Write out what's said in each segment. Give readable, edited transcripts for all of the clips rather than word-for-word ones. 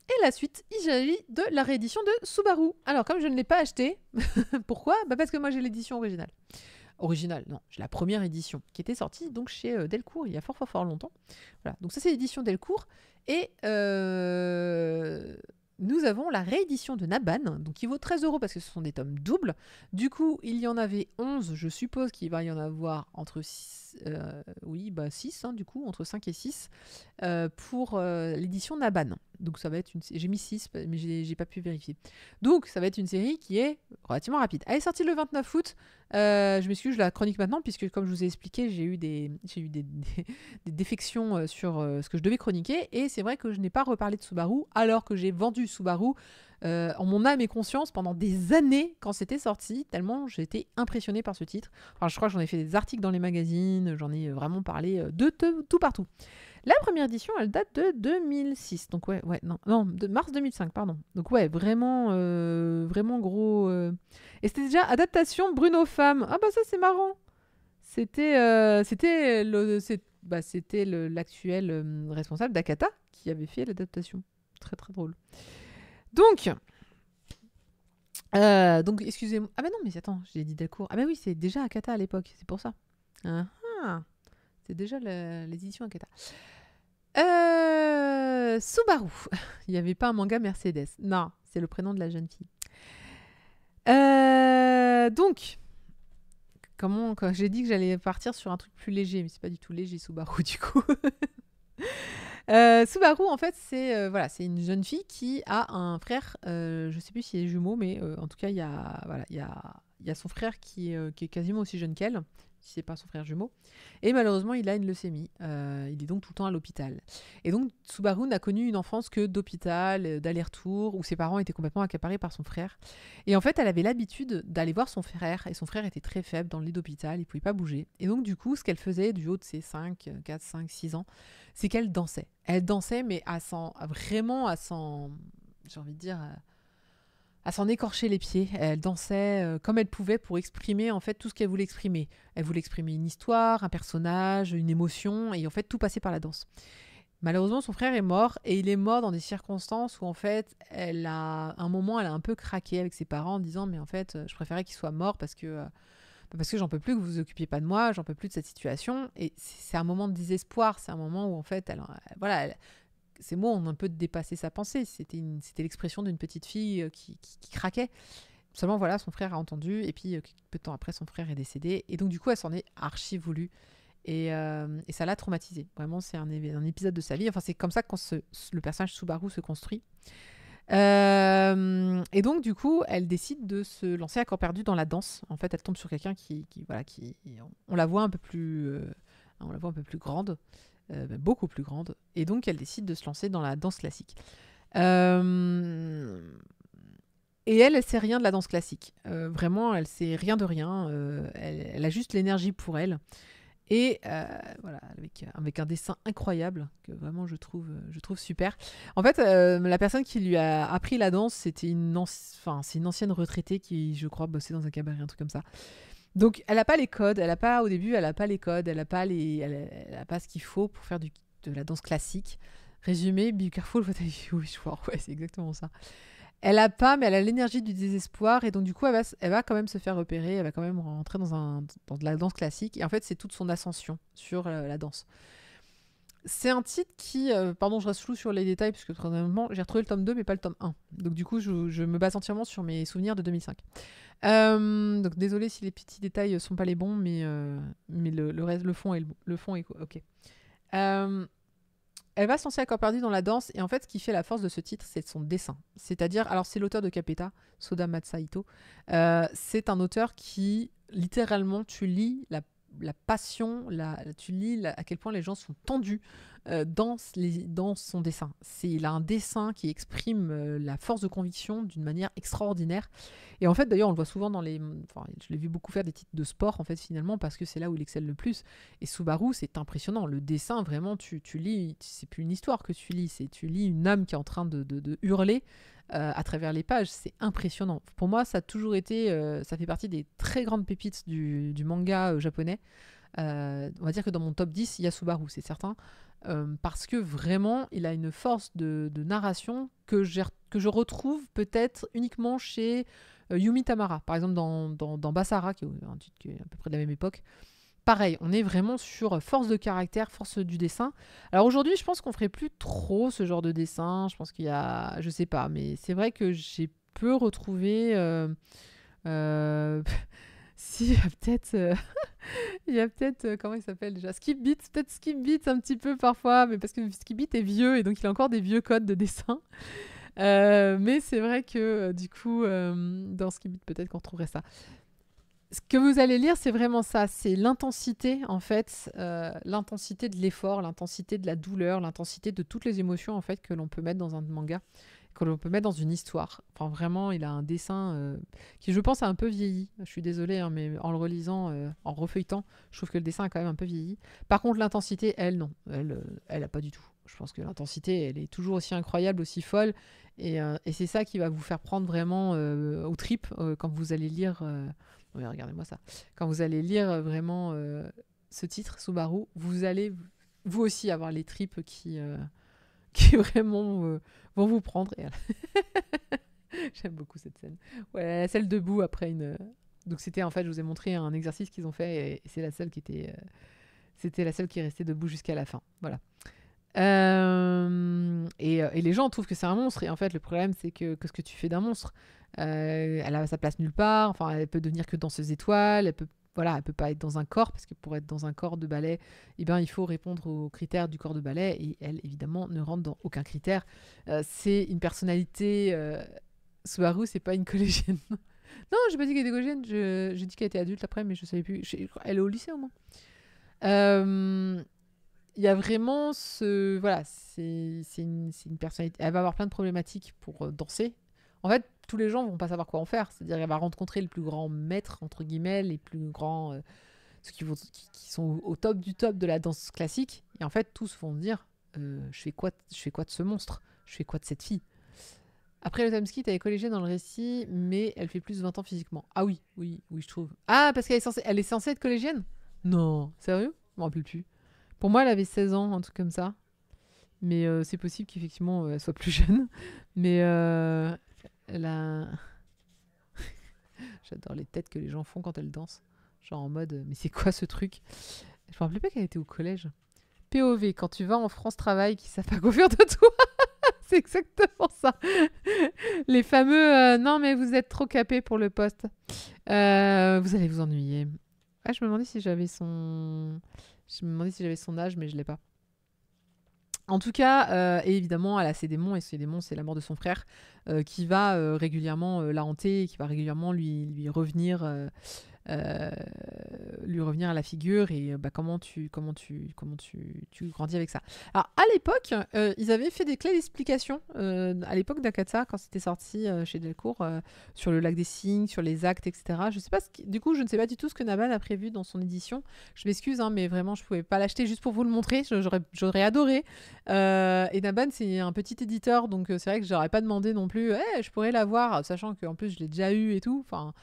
Et la suite, il s'agit de la réédition de Subaru. Alors, comme je ne l'ai pas acheté, pourquoi ? Parce que moi j'ai l'édition originale. Originale, non, j'ai la première édition qui était sortie donc chez Delcourt il y a fort longtemps. Voilà, donc ça c'est l'édition Delcourt. Et nous avons la réédition de Naban, donc qui vaut 13 € parce que ce sont des tomes doubles. Du coup, il y en avait 11, je suppose qu'il va y en avoir entre 6, 6, du coup, entre 5 et 6 pour l'édition Naban. Donc ça va être j'ai mis 6, mais j'ai pas pu vérifier. Donc ça va être une série qui est relativement rapide. Elle est sortie le 29 août. Je m'excuse, je la chronique maintenant, puisque comme je vous ai expliqué, j'ai eu des défections sur ce que je devais chroniquer. Et c'est vrai que je n'ai pas reparlé de Subaru, alors que j'ai vendu Subaru en mon âme et conscience pendant des années quand c'était sorti, tellement j'ai été impressionnée par ce titre. Enfin, je crois que j'en ai fait des articles dans les magazines, j'en ai vraiment parlé de tout partout. La première édition, elle date de 2006. Donc de mars 2005, pardon. Donc vraiment gros. Et c'était déjà adaptation Bruno Femme. Ah bah ça c'est marrant. C'était l'actuel responsable d'Akata qui avait fait l'adaptation. Très très drôle. Donc excusez-moi. Ah bah non mais attends, j'ai dit Delcourt. Ah bah oui, c'est déjà Akata à l'époque, c'est pour ça. C'est déjà l'édition Akata. Subaru. Il n'y avait pas un manga Mercedes. Non, c'est le prénom de la jeune fille. Donc, quand j'ai dit que j'allais partir sur un truc plus léger, mais c'est pas du tout léger Subaru du coup. Subaru, en fait, c'est une jeune fille qui a un frère, je sais plus s'il est jumeau, mais en tout cas, il y a son frère qui est quasiment aussi jeune qu'elle, si c'est pas son frère jumeau. Et malheureusement, il a une leucémie. Il est donc tout le temps à l'hôpital. Et donc, Subaru n'a connu une enfance que d'hôpital, d'aller-retour, où ses parents étaient complètement accaparés par son frère. Et en fait, elle avait l'habitude d'aller voir son frère, et son frère était très faible dans le lit d'hôpital, il pouvait pas bouger. Et donc, du coup, ce qu'elle faisait du haut de ses 4, 5, 6 ans, c'est qu'elle dansait. Elle dansait, mais j'ai envie de dire, à s'en écorcher les pieds. Elle dansait comme elle pouvait pour exprimer en fait tout ce qu'elle voulait exprimer. Elle voulait exprimer une histoire, un personnage, une émotion, et en fait tout passait par la danse. Malheureusement, son frère est mort, et il est mort dans des circonstances où en fait, à un moment, elle a un peu craqué avec ses parents en disant mais en fait, je préférais qu'il soit mort parce que j'en peux plus que vous vous occupiez pas de moi, j'en peux plus de cette situation. Et c'est un moment de désespoir, c'est un moment où en fait, ces mots ont un peu dépassé sa pensée. C'était l'expression d'une petite fille qui craquait. Seulement voilà, son frère a entendu, et puis peu de temps après, son frère est décédé. Et donc du coup, elle s'en est archi voulu. Et ça l'a traumatisée. Vraiment, c'est un épisode de sa vie. Enfin, c'est comme ça que le personnage Subaru se construit. Et donc, du coup, elle décide de se lancer à corps perdu dans la danse. En fait, elle tombe sur quelqu'un on la voit un peu plus grande, beaucoup plus grande. Et donc, elle décide de se lancer dans la danse classique. Et elle sait rien de la danse classique. Vraiment, elle sait rien de rien. Elle a juste l'énergie pour elle. Et avec un dessin incroyable que vraiment je trouve super. En fait, la personne qui lui a appris la danse, c'est une ancienne retraitée qui, je crois, bossait dans un cabaret, un truc comme ça. Donc, elle n'a pas les codes. Au début, elle n'a pas les codes. Elle n'a pas ce qu'il faut pour faire de la danse classique. Résumé, Be Careful What I Wish For. Ouais, c'est exactement ça. Elle a pas, mais elle a l'énergie du désespoir, et donc du coup, elle va quand même se faire repérer, elle va quand même rentrer dans de la danse classique, et en fait, c'est toute son ascension sur la danse. C'est un titre qui, pardon, je reste flou sur les détails, parce que honnêtement, j'ai retrouvé le tome 2, mais pas le tome 1. Donc du coup, je me base entièrement sur mes souvenirs de 2005. Donc désolé si les petits détails sont pas les bons, mais le reste, le fond est ok. Elle va se lancer à corps perdu dans la danse, et en fait, ce qui fait la force de ce titre, c'est son dessin. C'est-à-dire, alors c'est l'auteur de Capeta, Soda Matsuhito. C'est un auteur qui, littéralement, tu lis la passion, tu lis à quel point les gens sont tendus dans son dessin. Il a un dessin qui exprime la force de conviction d'une manière extraordinaire. Et en fait, d'ailleurs, on le voit souvent je l'ai vu beaucoup faire des titres de sport, en fait, finalement, parce que c'est là où il excelle le plus. Et Subaru, c'est impressionnant. Le dessin, vraiment, tu lis, c'est plus une histoire que tu lis, tu lis une âme qui est en train de hurler à travers les pages. C'est impressionnant. Pour moi, ça a toujours été, ça fait partie des très grandes pépites du manga japonais. On va dire que dans mon top 10, il y a Subaru, c'est certain. Parce que vraiment, il a une force de narration que je retrouve peut-être uniquement chez Yumi Tamara. Par exemple, dans Basara, qui est un titre qui est à peu près de la même époque. Pareil, on est vraiment sur force de caractère, force du dessin. Alors aujourd'hui, je pense qu'on ferait plus trop ce genre de dessin. Je pense qu'il y a, je sais pas, mais c'est vrai que j'ai peu retrouvé. Euh, si, il y a peut-être, comment il s'appelle déjà, Skip Beats, peut-être Skip Beats un petit peu parfois, mais parce que Skip Beats est vieux et donc il a encore des vieux codes de dessin. Mais c'est vrai que du coup, dans Skip Beats, peut-être qu'on retrouverait ça. Ce que vous allez lire, c'est vraiment ça. C'est l'intensité, en fait, l'intensité de l'effort, l'intensité de la douleur, l'intensité de toutes les émotions, en fait, que l'on peut mettre dans un manga, que l'on peut mettre dans une histoire. Enfin, vraiment, il a un dessin qui, je pense, a un peu vieilli. Je suis désolée, hein, mais en le relisant, en refeuilletant, je trouve que le dessin a quand même un peu vieilli. Par contre, l'intensité, elle, non. Elle a pas du tout. Je pense que l'intensité, elle est toujours aussi incroyable, aussi folle. Et c'est ça qui va vous faire prendre vraiment aux tripes quand vous allez lire... Oui, regardez-moi ça. Quand vous allez lire vraiment ce titre, Subaru, vous allez vous aussi avoir les tripes qui vraiment vont vous prendre. J'aime beaucoup cette scène. Ouais, la scène debout après une. Donc c'était en fait, je vous ai montré un exercice qu'ils ont fait et c'est la seule qui était. C'était la seule qui est restée debout jusqu'à la fin. Voilà. Et les gens trouvent que c'est un monstre. Et en fait, le problème, c'est que ce que tu fais d'un monstre, elle a sa place nulle part. Enfin, elle peut devenir que danseuse étoile. Elle peut pas être dans un corps parce que pour être dans un corps de ballet, eh ben, il faut répondre aux critères du corps de ballet. Et elle, évidemment, ne rentre dans aucun critère. C'est une personnalité. Subaru, c'est pas une collégienne. Non, j'ai pas dit qu'elle était collégienne. J'ai dit qu'elle était adulte après, mais je savais plus. Elle est au lycée au moins. Il y a vraiment ce... Voilà, c'est une personnalité... Elle va avoir plein de problématiques pour danser. En fait, tous les gens vont pas savoir quoi en faire. C'est-à-dire qu'elle va rencontrer le plus grand maître, entre guillemets, les plus grands... ceux qui sont au top du top de la danse classique. Et en fait, tous vont se dire, je fais quoi de ce monstre? Je fais quoi de cette fille? Après, le timeskip, elle est collégienne dans le récit, mais elle fait plus de 20 ans physiquement. Ah oui, oui, oui, je trouve. Ah, parce elle est censée être collégienne? Non, sérieux? Je m'en rappelle plus. Pour moi, elle avait 16 ans, un truc comme ça. Mais c'est possible qu'effectivement, elle soit plus jeune. Mais elle a... J'adore les têtes que les gens font quand elles dansent. Genre en mode, mais c'est quoi ce truc? Je me rappelais pas qu'elle était au collège. POV, quand tu vas en France Travail, qui savent pas quoi faire de toi. C'est exactement ça. Les fameux, non mais vous êtes trop capé pour le poste. Vous allez vous ennuyer. Ah, je me demandais si j'avais son... Je me demandais si j'avais son âge, mais je l'ai pas. En tout cas, et évidemment, elle a ses démons, et ses démons, c'est la mort de son frère, qui va régulièrement la hanter, et qui va régulièrement euh, lui revenir à la figure, et comment tu grandis avec ça. Alors, à l'époque, ils avaient fait des clés d'explication, à l'époque d'Akatsa, quand c'était sorti chez Delcourt, sur le lac des Cygnes, sur les actes, etc. Je sais pas du coup, je ne sais pas du tout ce que Naban a prévu dans son édition. Je m'excuse, hein, mais vraiment, je pouvais pas l'acheter juste pour vous le montrer. J'aurais adoré. Et Naban, c'est un petit éditeur, donc c'est vrai que j'aurais pas demandé non plus. Je pourrais l'avoir, sachant qu'en plus je l'ai déjà eu et tout. Enfin,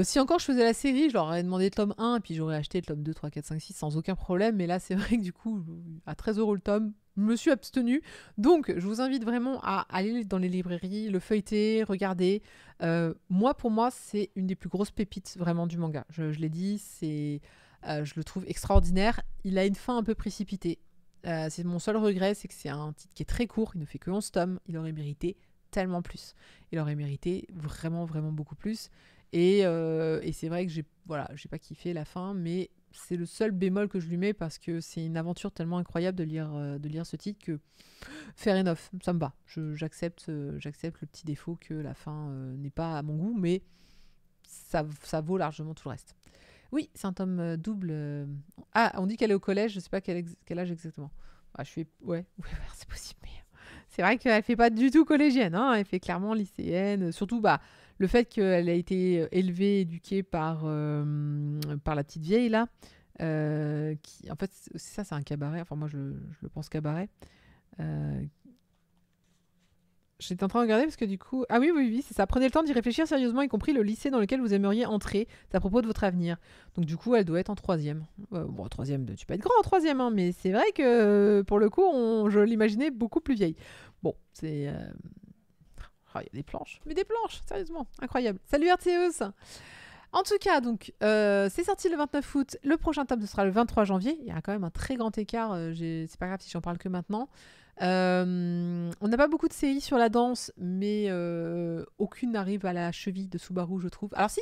si encore je faisais la série, je leur aurais demandé le tome 1 et puis j'aurais acheté le tome 2, 3, 4, 5, 6 sans aucun problème. Mais là, c'est vrai que du coup, à 13 € le tome, je me suis abstenue. Donc, je vous invite vraiment à aller dans les librairies, le feuilleter, regarder. Pour moi, c'est une des plus grosses pépites vraiment du manga. Je l'ai dit, je le trouve extraordinaire. Il a une fin un peu précipitée. C'est mon seul regret, c'est que c'est un titre qui est très court. Il ne fait que 11 tomes. Il aurait mérité tellement plus. Il aurait mérité vraiment, vraiment beaucoup plus. Et c'est vrai que j'ai pas kiffé la fin, mais c'est le seul bémol que je lui mets parce que c'est une aventure tellement incroyable de lire ce titre que fair enough, ça me va. J'accepte le petit défaut que la fin n'est pas à mon goût, mais ça vaut largement tout le reste. Oui, c'est un tome double. Ah, on dit qu'elle est au collège, je sais pas quel âge exactement. Ah, ouais, c'est possible, mais c'est vrai qu'elle fait pas du tout collégienne, hein. Elle fait clairement lycéenne. Surtout, le fait qu'elle a été élevée, éduquée par la petite vieille là, qui, en fait, c'est un cabaret. Enfin, moi, je le pense cabaret. J'étais en train de regarder parce que du coup... Ah oui, oui, oui, c'est ça. Prenez le temps d'y réfléchir sérieusement, y compris le lycée dans lequel vous aimeriez entrer. C'est à propos de votre avenir. Donc du coup, elle doit être en troisième. Bon, troisième, tu peux être grand en troisième, hein, mais c'est vrai que pour le coup, je l'imaginais beaucoup plus vieille. Bon, c'est... il y a des planches. Mais des planches, sérieusement. Incroyable. Salut Arceus. En tout cas, donc, c'est sorti le 29 août. Le prochain tome, ce sera le 23 janvier. Il y a quand même un très grand écart. C'est pas grave si j'en parle que maintenant. On n'a pas beaucoup de séries sur la danse, mais aucune n'arrive à la cheville de Subaru, je trouve. Alors si,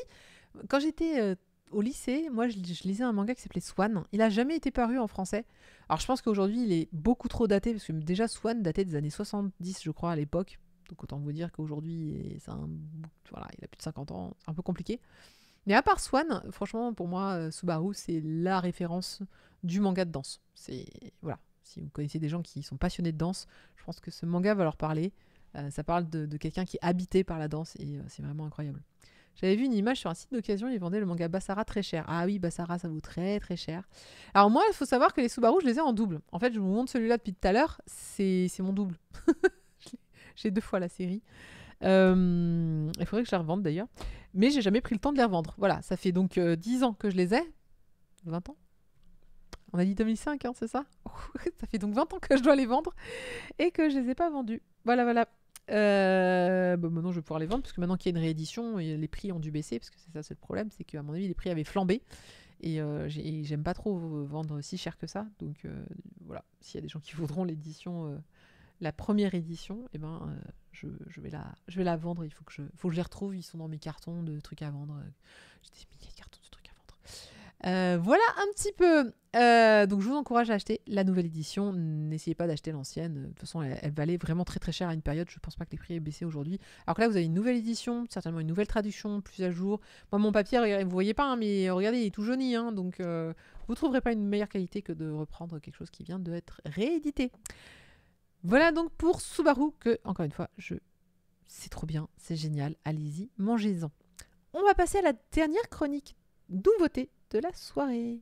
quand j'étais au lycée, moi, je lisais un manga qui s'appelait Swan. Il a jamais été paru en français. Alors je pense qu'aujourd'hui, il est beaucoup trop daté, parce que déjà Swan datait des années 70, je crois, à l'époque. Donc autant vous dire qu'aujourd'hui, voilà, il a plus de 50 ans. C'est un peu compliqué. Mais à part Swan, franchement, pour moi, Subaru, c'est la référence du manga de danse. Voilà. Si vous connaissez des gens qui sont passionnés de danse, je pense que ce manga va leur parler. Ça parle de quelqu'un qui est habité par la danse et c'est vraiment incroyable. J'avais vu une image sur un site d'occasion, ils vendaient le manga Basara très cher. Ah oui, Basara, ça vaut très très cher. Alors moi, il faut savoir que les Subaru, je les ai en double. En fait, je vous montre celui-là depuis tout à l'heure, c'est mon double. J'ai 2 fois la série. Il faudrait que je la revende d'ailleurs. Mais j'ai jamais pris le temps de les revendre. Voilà, ça fait donc 10 ans que je les ai. 20 ans. On a dit 2005, hein, c'est ça? Ça fait donc 20 ans que je dois les vendre et que je les ai pas vendus. Voilà, voilà. Maintenant, je vais pouvoir les vendre parce que maintenant qu'il y a une réédition, les prix ont dû baisser parce que c'est ça, c'est le problème, c'est qu'à mon avis, les prix avaient flambé et j'aime pas trop vendre si cher que ça. Donc voilà, s'il y a des gens qui voudront l'édition, la première édition, eh ben, je vais la vendre. Il faut que je les retrouve. Ils sont dans mes cartons de trucs à vendre. J'ai des milliers de cartons de trucs à vendre. Voilà un petit peu. Donc je vous encourage à acheter la nouvelle édition. N'essayez pas d'acheter l'ancienne. De toute façon, elle valait vraiment très très cher à une période. Je pense pas que les prix aient baissé aujourd'hui. Alors que là, vous avez une nouvelle édition, certainement une nouvelle traduction, plus à jour. Moi, mon papier, vous voyez pas, hein, mais regardez, il est tout jauni. Hein, donc vous trouverez pas une meilleure qualité que de reprendre quelque chose qui vient d'être réédité. Voilà donc pour Subaru que, encore une fois, c'est trop bien, c'est génial, allez-y, mangez-en. On va passer à la dernière chronique nouveauté de la soirée.